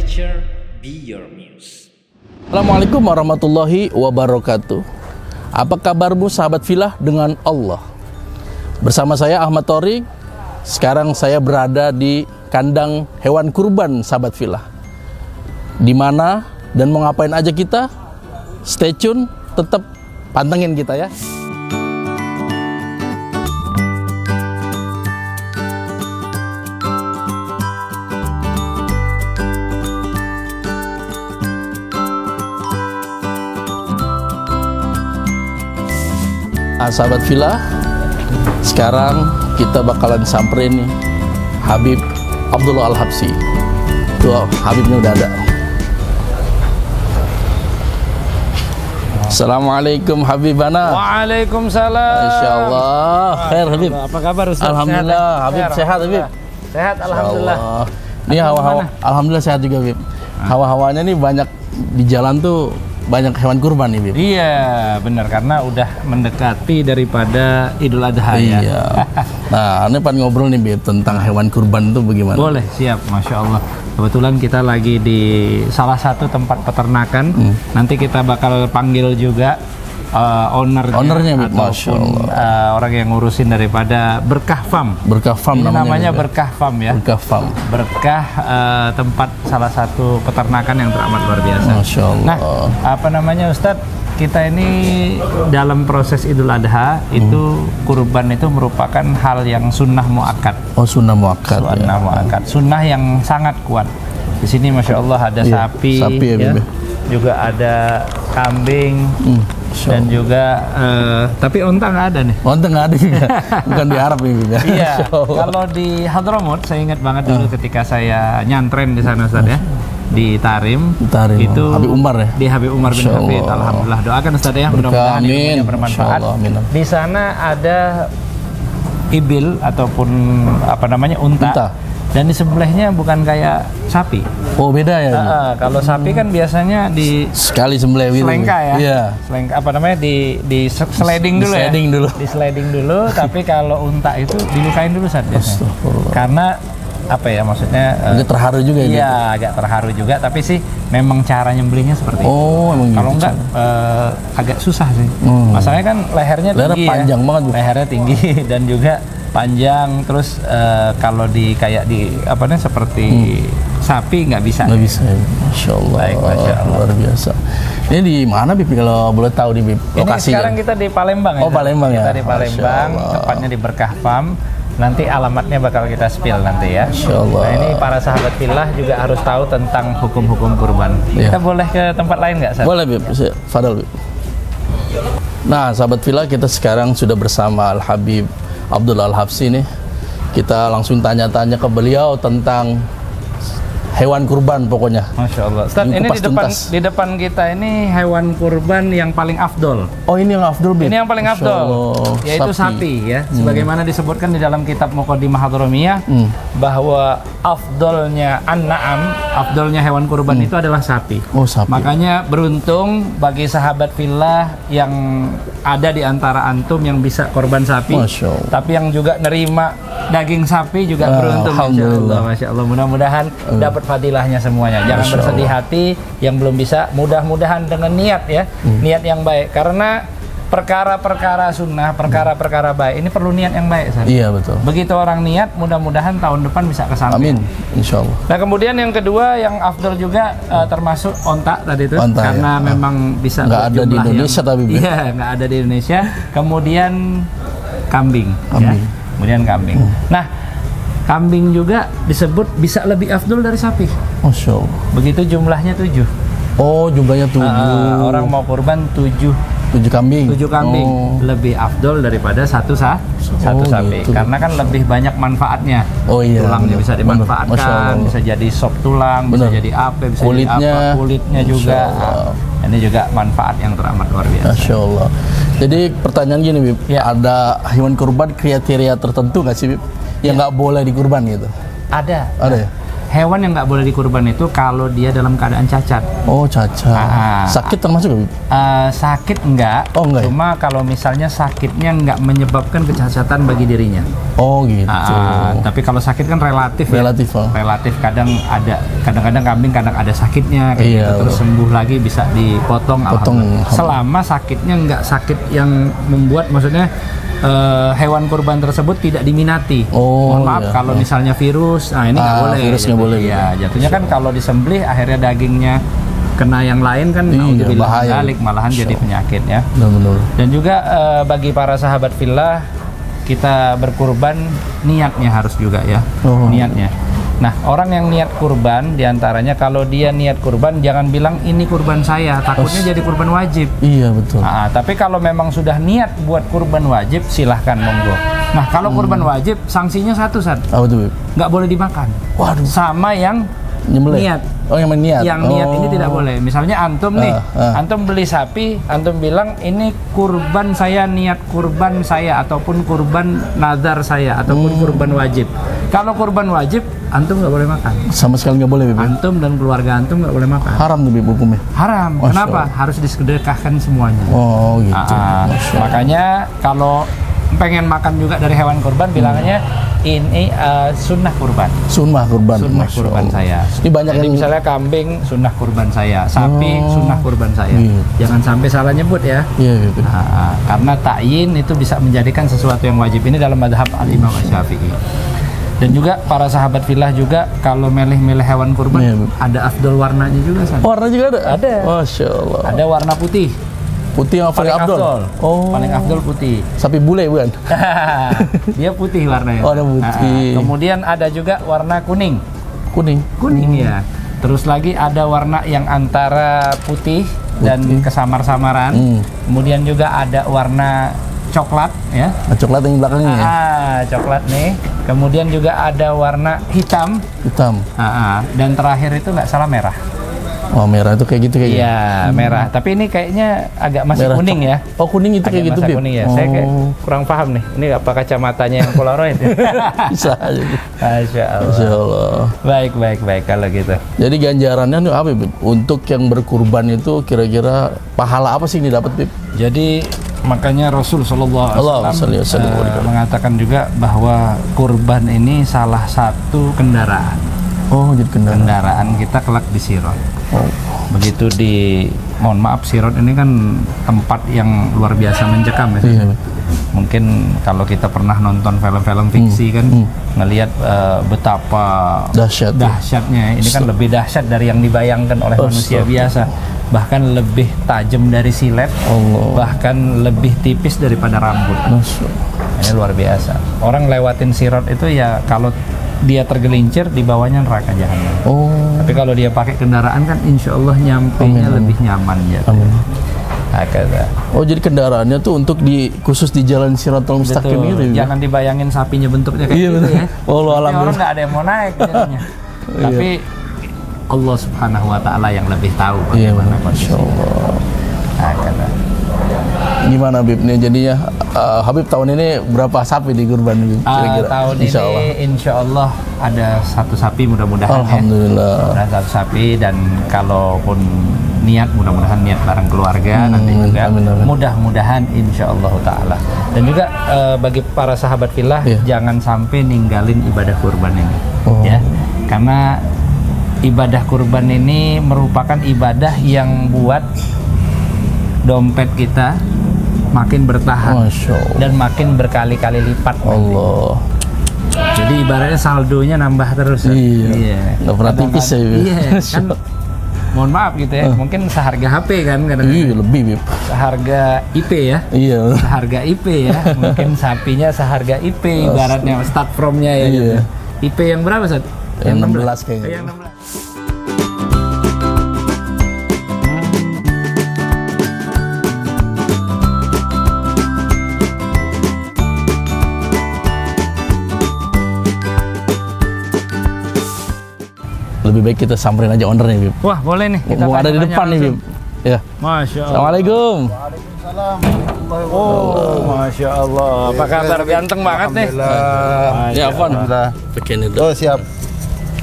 nature be your muse. Assalamualaikum warahmatullahi wabarakatuh. Apa kabarmu sahabat filah dengan Allah? Bersama saya Ahmad Thorik. Sekarang saya berada di kandang hewan kurban sahabat filah. Di mana dan mau ngapain aja kita? Stay tune, tetap pantengin kita ya. Nah, sahabat filah, sekarang kita bakalan samperin nih Habib Abdullah Al-Habsyi. Tuh, Habibnya udah ada. Assalamualaikum Habibana. Waalaikumsalam. Insyaallah. Khair Habib. Apa kabar Ustaz? Alhamdulillah, sehat, Habib sehat Habib. Sehat alhamdulillah. Ini hawa-hawa, alhamdulillah sehat juga Habib. Hawa-hawanya nih banyak di jalan tuh, banyak hewan kurban nih Bib. Iya benar, karena udah mendekati daripada Idul Adha ya. Iya. Nah, ini pengen ngobrol nih Bib tentang hewan kurban itu bagaimana? Boleh, siap, Masya Allah. Kebetulan kita lagi di salah satu tempat peternakan. Nanti kita bakal panggil juga ownernya Bib, Masya ataupun orang yang ngurusin daripada Berkah Farm. Berkah Farm Ini namanya Bib. Berkah Farm ya. Berkah Farm. Berkah tempat salah satu peternakan yang teramat luar biasa. Masya Allah. Nah, apa namanya Ustadz? Kita ini dalam proses Idul Adha itu kurban itu merupakan hal yang sunnah muakkad. Oh, sunnah muakkad. Sunnah muakkad. Sunnah yang sangat kuat. Di sini Masya Allah ada sapi ya, ya. Juga ada kambing. Dan Allah. juga tapi onta nggak ada nih. Onta nggak ada juga. Bukan di Arab ini Bib. Iya. Kalau di Hadramut saya ingat banget dulu ketika saya nyantren di sana Ustaz ya. Di Tarim itu Habib Umar ya. Di Habib Umar bin Hafid. Alhamdulillah, doakan Ustaz ya, mudah-mudahan ilmunya bermanfaat. Di sana ada ibil ataupun apa namanya unta. Dan di sebelahnya bukan kayak sapi. Oh, beda ya. Kalau sapi kan biasanya di sekali sembelih gitu. selengka ya. Iya. Selengka apa namanya di sliding dulu ya. Di sliding dulu, tapi kalau unta itu dilukain dulu saat biasanya. Karena apa ya maksudnya? Agak terharu juga ya. Iya, agak terharu juga, tapi sih memang cara nyembelihnya seperti itu. Oh, emang Kalau gitu. enggak agak susah sih. Masalahnya kan lehernya tinggi panjang ya. banget, Bu. Lehernya tinggi dan juga panjang, terus kalau di kayak di apa namanya seperti sapi nggak bisa. Nggak bisa ya. Masya Allah. Baik, Masya Allah. Luar biasa. Ini di mana Bib kalau boleh tahu di Bib? Ini sekarang kita di Palembang ya. Oh, Palembang ya. Kita di Palembang, tepatnya di Berkah Farm. Nanti alamatnya bakal kita spill nanti ya. Masya Allah. Nah, ini para sahabat filah juga harus tahu tentang hukum-hukum kurban. Iya. Kita boleh ke tempat lain nggak, Sat? Boleh Bib. Fadal Bib. Nah, sahabat filah, kita sekarang sudah bersama Al Habib Abdullah Al-Habsyi nih. Kita langsung tanya-tanya ke beliau tentang hewan kurban pokoknya. Masya Allah. Ustaz, ini di depan kita ini hewan kurban yang paling afdol. Oh, ini yang afdol Bib. Ini yang paling Masya afdol, Allah. yaitu sapi ya. Sebagaimana disebutkan di dalam kitab Muqaddimah Hadramiyah bahwa afdolnya an-na'am, afdolnya hewan kurban itu adalah sapi. Oh, sapi. Makanya beruntung bagi sahabat fillah yang ada di antara antum yang bisa korban sapi. Masya Allah. Tapi yang juga nerima daging sapi juga beruntung. Alhamdulillah. Masya Allah. Mudah-mudahan dapat fadilahnya semuanya. Jangan Masya bersedih Allah. hati yang belum bisa, mudah-mudahan dengan niat ya, niat yang baik. Karena perkara-perkara sunnah, perkara-perkara baik ini perlu niat yang baik. San. Iya, betul. Begitu orang niat, mudah-mudahan tahun depan bisa Amin. kesampaian. Insya Allah. Nah, kemudian yang kedua yang afdol juga termasuk onta tadi itu, Onta, karena ya. memang bisa Nggak ada di berjumlah Indonesia tapi Bib. Iya, nggak ada di Indonesia. Kemudian kambing. Ya. Kemudian kambing. Nah, kambing juga disebut bisa lebih afdol dari sapi. Masya Allah. Begitu jumlahnya 7. Oh, jumlahnya 7. Orang mau kurban 7 kambing. 7 kambing Oh. lebih afdol daripada satu sapi. Gitu. Karena kan lebih banyak manfaatnya. Oh iya. Tulangnya benar. bisa Masya dimanfaatkan, Allah. bisa jadi sop tulang, Benar. bisa jadi apa, bisa Kulitnya. jadi apa, kulitnya Masya juga. Allah. Ini juga manfaat yang teramat luar biasa. Masya Allah. Jadi pertanyaan gini Bib, Ya. ada hewan kurban kriteria tertentu nggak sih Bib? Yang nggak boleh dikurban gitu? Ada. Ada ya? hewan yang nggak boleh dikurban itu kalau dia dalam keadaan cacat. Oh, cacat. Sakit termasuk nggak, Bib? Sakit enggak. Oh, enggak. Cuma kalau misalnya sakitnya nggak menyebabkan kecacatan bagi dirinya. Oh, gitu. Tapi kalau sakit kan relatif. Relatif, ya. Relatif, kadang-kadang kambing kadang ada sakitnya kayak gitu, terus sembuh lagi bisa dipotong. Selama sakitnya nggak sakit yang membuat, maksudnya hewan kurban tersebut tidak diminati. Mohon maaf kalau misalnya virus, ini nggak boleh. Virus nggak boleh. Ya, jatuhnya kan kalau disembelih akhirnya dagingnya kena yang lain kan, bahaya. Malahan jadi penyakit ya. Benar. Dan juga bagi para sahabat fillah, kita berkurban niatnya harus juga ya. Niatnya. Nah, orang yang niat kurban diantaranya, kalau dia niat kurban jangan bilang ini kurban saya, takutnya jadi kurban wajib. Iya, betul. Tapi kalau memang sudah niat buat kurban wajib, silahkan monggo. Nah, kalau kurban wajib sanksinya satu, San. Apa tuh? Nggak boleh dimakan. Waduh. Sama yang niat. Oh, yang niat. Yang niat ini tidak boleh. Misalnya antum nih, antum beli sapi, antum bilang ini kurban saya, niat kurban saya, ataupun kurban nazar saya, ataupun kurban wajib. Kalau kurban wajib, antum nggak boleh makan. Sama sekali nggak boleh, Bib. Antum dan keluarga antum nggak boleh makan. Haram tuh, Bib, hukumnya. Haram. Kenapa? Harus disedekahkan semuanya. Oh, gitu. Makanya kalau pengen makan juga dari hewan kurban, bilangnya ini sunnah kurban. Sunnah kurban saya. Ini banyak. Jadi misalnya kambing sunnah kurban saya, sapi sunnah kurban saya. Jangan sampai salah nyebut ya. Karena ta'yin itu bisa menjadikan sesuatu yang wajib. Ini dalam mazhab al-Imam Asy-Syafi'i. Dan juga para sahabat fillah juga kalau milih-milih hewan kurban ada afdol warnanya juga. Warna juga ada? Ada. Masya Allah. Ada warna putih. Putih yang paling afdol. Paling afdol putih. Sapi bule bukan? Dia putih warnanya. Oh, ada putih. Kemudian ada juga warna kuning. Kuning ya. Terus lagi ada warna yang antara putih dan kesamar-samaran. Kemudian juga ada warna coklat ya. Coklat yang belakangnya ya. Coklat nih. Kemudian juga ada warna hitam. Dan terakhir itu nggak salah merah. Oh, merah itu kayak gitu kayaknya. Iya, merah. Tapi ini kayaknya agak masih merah, kuning ya. Oh, kuning itu agak kayak gitu, Bib. Kuning ya. Saya kayak kurang paham nih. Ini apa kacamatanya yang Polaroid ya? Bisa aja. Masya Allah. Baik kalau gitu. Jadi ganjarannya itu apa, Bib? Untuk yang berkurban itu kira-kira pahala apa sih ini dapat, Bib? Jadi makanya Rasul sallallahu alaihi wasallam mengatakan juga bahwa kurban ini salah satu kendaraan. Oh, jadi kendaraan kita kelak di Sirat. Begitu mohon maaf, Sirat ini kan tempat yang luar biasa mencekam ya. Mungkin kalau kita pernah nonton film-film fiksi kan ngelihat betapa dahsyatnya. Ini kan lebih dahsyat dari yang dibayangkan oleh manusia biasa. Bahkan lebih tajam dari silet, bahkan lebih tipis daripada rambut. Ini luar biasa. Orang lewatin Sirat itu ya kalau dia tergelincir di bawahnya neraka jahanam. Tapi kalau dia pakai kendaraan kan insya Allah nyampenya lebih nyaman ya. Jadi kendaraannya tuh untuk khusus di jalan Siratul Mustaqim itu. Jangan dibayangin sapinya bentuknya kayak gitu ya. Orang nggak ada yang mau naik jadinya. Tapi Allah Subhanahu Wa Taala yang lebih tahu bagaimana kondisi. Gimana, Bib? Nih jadinya Habib tahun ini berapa sapi di kurban kira-kira? Tahun ini insya Allah ada satu sapi mudah-mudahan. Alhamdulillah. Ada satu sapi, dan kalaupun niat mudah-mudahan niat bareng keluarga nanti juga. Mudah-mudahan insya Allah Ta'ala. Dan juga bagi para sahabat fillah jangan sampai ninggalin ibadah kurban ini. Ya, karena ibadah kurban ini merupakan ibadah yang buat dompet kita makin bertahan dan makin berkali-kali lipat. Jadi ibaratnya saldonya nambah terus. Nggak pernah tipis ya. Kan mohon maaf gitu ya, mungkin seharga HP kan kadang-kadang. Lebih, Bib. Seharga IP ya. Seharga IP ya. Mungkin sapinya seharga IP ibaratnya start from-nya ya. Gitu. IP yang berapa, Sat? Yang 16 kayaknya. Yang 16. Lebih baik kita samperin aja ownernya, Bib. Wah, boleh nih. Kita ada di depan nih, Bib. Ya. Masya Allah. Assalamualaikum. Waalaikumsalam. Masya Allah. Apa kabar? Ganteng banget nih. Ya, Fon. Begini dong. Siap.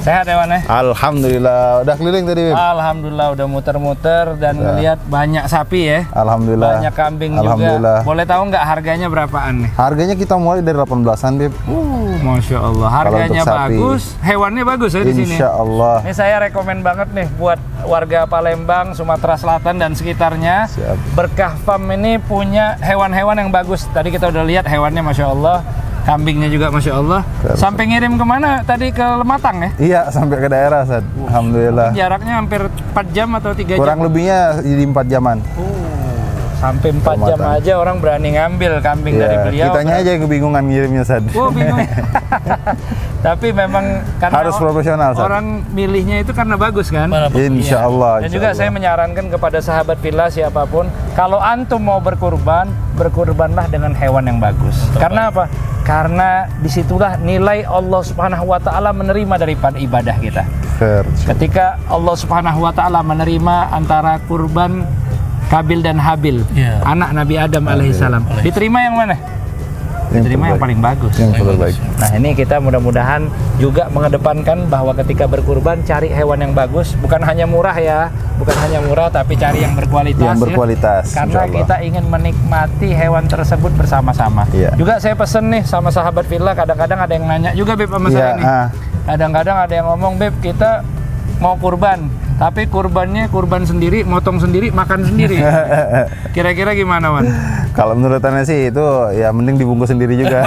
Sehat ya, Wan ya? Alhamdulillah, udah keliling tadi. Alhamdulillah udah muter-muter dan ngelihat banyak sapi ya. Alhamdulillah. Banyak kambing Alhamdulillah. juga. Boleh tahu nggak harganya berapaan nih? Harganya kita mulai dari 18-an, Beb. Masya Allah, harganya untuk sapi. bagus, hewannya bagus ya di sini. Insya Allah. Ini saya rekomen banget nih buat warga Palembang, Sumatera Selatan dan sekitarnya. Siap. Berkah Farm ini punya hewan-hewan yang bagus. Tadi kita udah lihat hewannya, Masya Allah. Kambingnya juga Masya Allah. Sampai ngirim kemana tadi, ke Lematang ya? Iya, sampai ke daerah, Ustaz. Alhamdulillah. Jaraknya hampir 4 jam atau 3 jam? Kurang lebihnya di 4 jaman. Sampai 4 jam aja orang berani ngambil kambing dari beliau. Kitanya aja yang kebingungan ngirimnya, Ustaz. Oh, bingung. Tapi memang karena Harus profesional, Ustaz. orang milihnya itu karena bagus kan? Insya Allah. Dan juga saya menyarankan kepada sahabat villa siapapun, kalau antum mau berkurban, berkurbanlah dengan hewan yang bagus. Karena apa? Karena disitulah nilai Allah Subhanahu Wa Taala menerima daripada ibadah kita. Ketika Allah Subhanahu Wa Taala menerima antara kurban Kabil dan Habil, anak Nabi Adam alaihissalam, diterima yang mana? Diterima yang paling bagus. Yang terbaik. Nah, ini kita mudah-mudahan juga mengedepankan bahwa ketika berkurban cari hewan yang bagus, bukan hanya murah ya, bukan hanya murah tapi cari yang berkualitas. Yang berkualitas. Ya. Karena kita ingin menikmati hewan tersebut bersama-sama. Juga saya pesen nih sama sahabat villa, kadang-kadang ada yang nanya juga Beb sama saya nih. Kadang-kadang ada yang ngomong, Beb, kita mau kurban, tapi kurbannya kurban sendiri, motong sendiri, makan sendiri. Kira-kira gimana, Wan? Kalau menurut Anda sih itu ya mending dibungkus sendiri juga.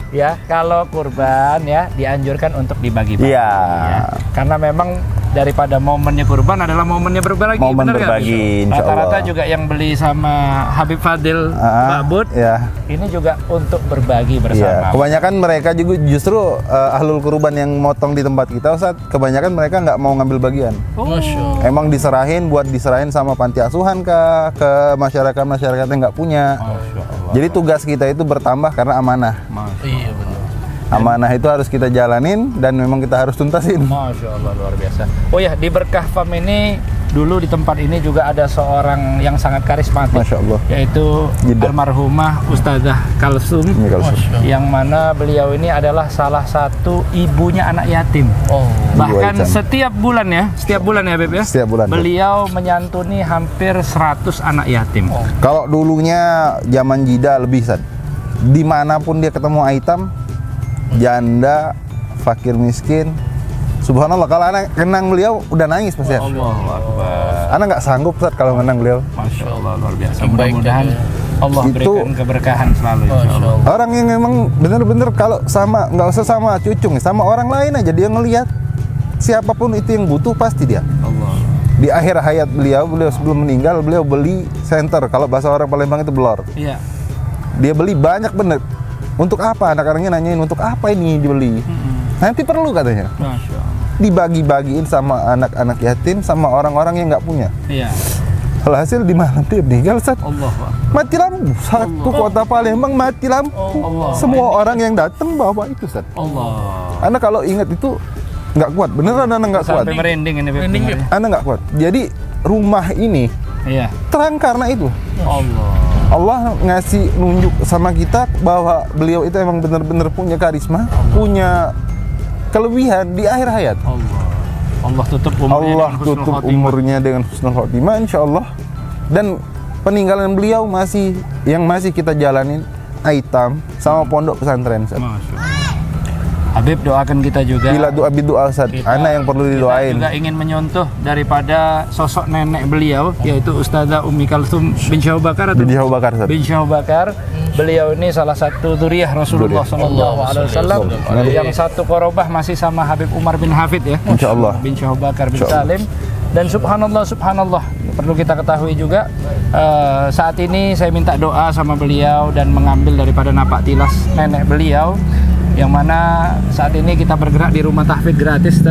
Ya, kalau kurban ya dianjurkan untuk dibagi-bagi. Iya. Ya. Karena memang daripada momennya kurban adalah momennya berbagi. Momen bener berbagi, insya Allah. Rata-rata juga yang beli sama Habib Fadil, Pak Bud, ini juga untuk berbagi bersama. Kebanyakan mereka juga justru ahlul kurban yang motong di tempat kita, Ustaz, kebanyakan mereka nggak mau ngambil bagian. Emang diserahin sama panti asuhan ke masyarakat yang nggak punya. Jadi tugas kita itu bertambah karena amanah. Iya benar. Amanah itu harus kita jalanin dan memang kita harus tuntasin. Masya Allah, luar biasa. Oh ya, di Berkah Farm ini dulu di tempat ini juga ada seorang yang sangat karismatik. Masya Allah. Yaitu almarhumah Ustazah Kalsum, yang mana beliau ini adalah salah satu ibunya anak yatim. Bahkan setiap bulan ya Beb ya. Setiap bulan. Beliau menyantuni hampir 100 anak yatim. Kalau dulunya zaman jida lebih, Sad. Dimanapun dia ketemu aitam, janda, fakir miskin, subhanallah, kalau anak kenang beliau udah nangis pasti. Allahu Akbar. Anak nggak sanggup, Ustaz, kalau kenang beliau. Masya Allah, luar biasa. Mudah-mudahan Allah berikan keberkahan selalu, insya Allah. Orang yang memang bener-bener kalau sama, nggak usah sama cucung, sama orang lain aja dia ngelihat siapapun itu yang butuh pasti dia. Allah. Di akhir hayat beliau sebelum meninggal, beliau beli senter, kalau bahasa orang Palembang itu belor. Iya. Dia beli banyak bener. Untuk apa? Anak-anaknya nanyain untuk apa ini dibeli. Nanti perlu katanya. Masya Allah. Dibagi-bagiin sama anak-anak yatim, sama orang-orang yang nggak punya. Iya. Alhasil di malam dia meninggal, Ustaz. Allah. Mati lampu. Satu kota Palembang mati lampu. Semua orang yang datang bawa itu, Ustaz. Allah. Anda kalau ingat itu nggak kuat. Beneran Anda nggak kuat. Sampai merinding ini, Beb. Anda nggak kuat. Jadi rumah ini terang karena itu. Allah ngasih nunjuk sama kita bahwa beliau itu emang benar-benar punya karisma, punya kelebihan di akhir hayat. Allah tutup umurnya dengan husnul khotimah, insya Allah. Dan peninggalan beliau masih kita jalanin aitam sama pondok pesantren. Habib, doakan kita juga. Bila doa Ustaz, anak yang perlu didoain. Kita juga ingin menyontoh daripada sosok nenek beliau, yaitu Ustazah Ummi Kalsum bin Syahbakar. Bin Syahbakar. Beliau ini salah satu dzurriyyah Rasulullah SAW, yang satu korobah masih sama Habib Umar bin Hafid ya. Insya Allah. Bin Syahbakar bin Salim. Dan subhanallah, perlu kita ketahui juga, saat ini saya minta doa sama beliau dan mengambil daripada napak tilas nenek beliau, yang mana saat ini kita bergerak di rumah tahfidz gratis,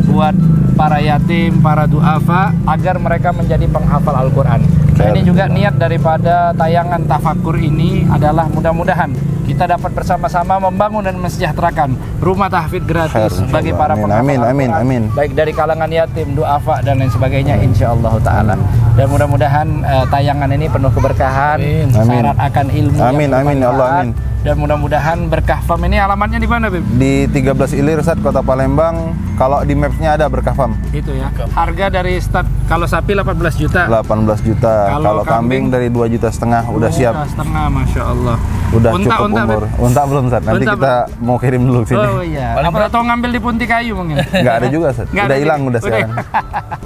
buat para yatim, para duafa, agar mereka menjadi penghafal Al-Quran. Nah, ini juga niat daripada tayangan tafakur ini adalah mudah-mudahan kita dapat bersama-sama membangun dan mensejahterakan rumah tahfidz gratis bagi para penghafal Al-Quran, baik dari kalangan yatim, duafa dan lain sebagainya, insyaallah ta'ala. Dan mudah-mudahan tayangan ini penuh keberkahan, syarat akan ilmu. Amin ya Allah, amin. dan mudah-mudahan berkah farm ini. Alamatnya di mana, Bib? Di 13 Ilir, Ustaz, Kota Palembang. Kalau di maps-nya ada berkah farm. Itu ya. Harga dari start kalau sapi 18 juta. 18 juta. Kalau kambing dari 2,5 juta udah siap. 2,5, Masya Allah. Udah cukup umur. Unta belum, Ustaz. Nanti kita mau kirim dulu ke sini. Oh iya. Apa atau ngambil di Punti Kayu mungkin? Nggak ada juga, Ustaz. Udah hilang udah sekarang.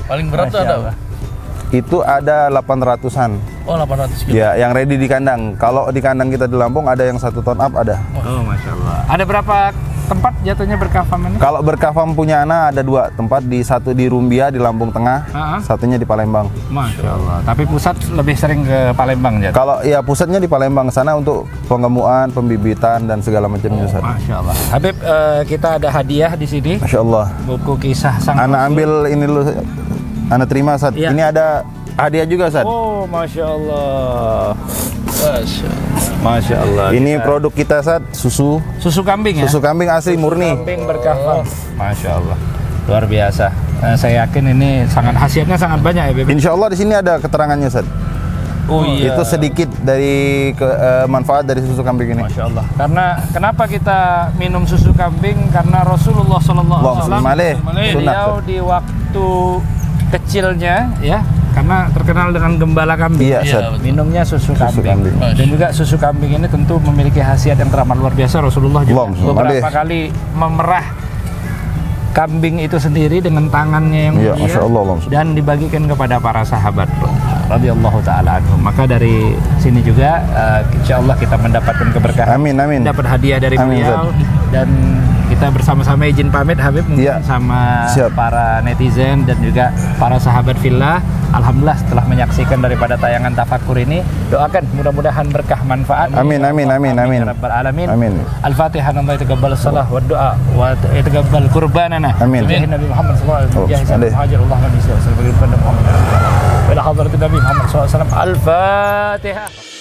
Paling berat tuh ada apa? Itu ada 800-an. Oh, 800 kilo. Ya, yang ready di kandang. Kalau di kandang kita di Lampung ada yang 1 ton up ada. Oh, Masya Allah. Ada berapa tempat jatuhnya berkah farm ini? Kalau berkah farm punya anak ada 2 tempat, satu di Rumbia di Lampung Tengah, satunya di Palembang. Masya Allah. Tapi pusat lebih sering ke Palembang ya? Kalau ya pusatnya di Palembang sana untuk pengemuan, pembibitan dan segala macamnya. Masya Allah. Habib, kita ada hadiah di sini. Masya Allah. Buku kisah sang Anak Rasul. ambil ini dulu, anak terima, Ustaz. Iya. Ini ada hadiah juga, Ustaz. Oh, Masya Allah. Masya Allah. Ini produk kita, Ustaz, susu Kambing ya? susu kambing asli murni. Kambing berkah farm. Masya Allah. Luar biasa. Saya yakin ini khasiatnya sangat banyak ya, Beb. Insya Allah di sini ada keterangannya, Ustaz. Oh iya. Itu sedikit dari manfaat dari susu kambing ini. Masya Allah. Karena kenapa kita minum susu kambing? Karena Rasulullah SAW beliau di waktu kecilnya ya, karena terkenal dengan gembala kambing. Iya, Ustaz. Minumnya susu kambing. kambing. Dan juga susu kambing ini tentu memiliki khasiat yang teramat luar biasa. Rasulullah juga beberapa kali memerah kambing itu sendiri dengan tangannya yang mulia dan dibagikan kepada para sahabat radhiyallahu taala anhum. Maka dari sini juga insya Allah kita mendapatkan keberkahan. Amin, amin. Dapat hadiah dari beliau dan kita bersama-sama izin pamit Habib mungkin sama para netizen dan juga para sahabat fillah. Alhamdulillah setelah menyaksikan daripada tayangan Tafakkur ini, doakan mudah-mudahan berkah manfaat. Amin, amin, amin, amin. Ya Rabbal alamin. Amin. Al-Fatihah. Allah yataqabbal shalah wa du'a wa yataqabbal qurbanana. Amin. Bihi Nabi Muhammad sallallahu alaihi wasallam. Jahisan muhajir Allah Nabi sallallahu alaihi wasallam. Wa ila hadratin Nabi Muhammad sallallahu alaihi wasallam. Al-Fatihah.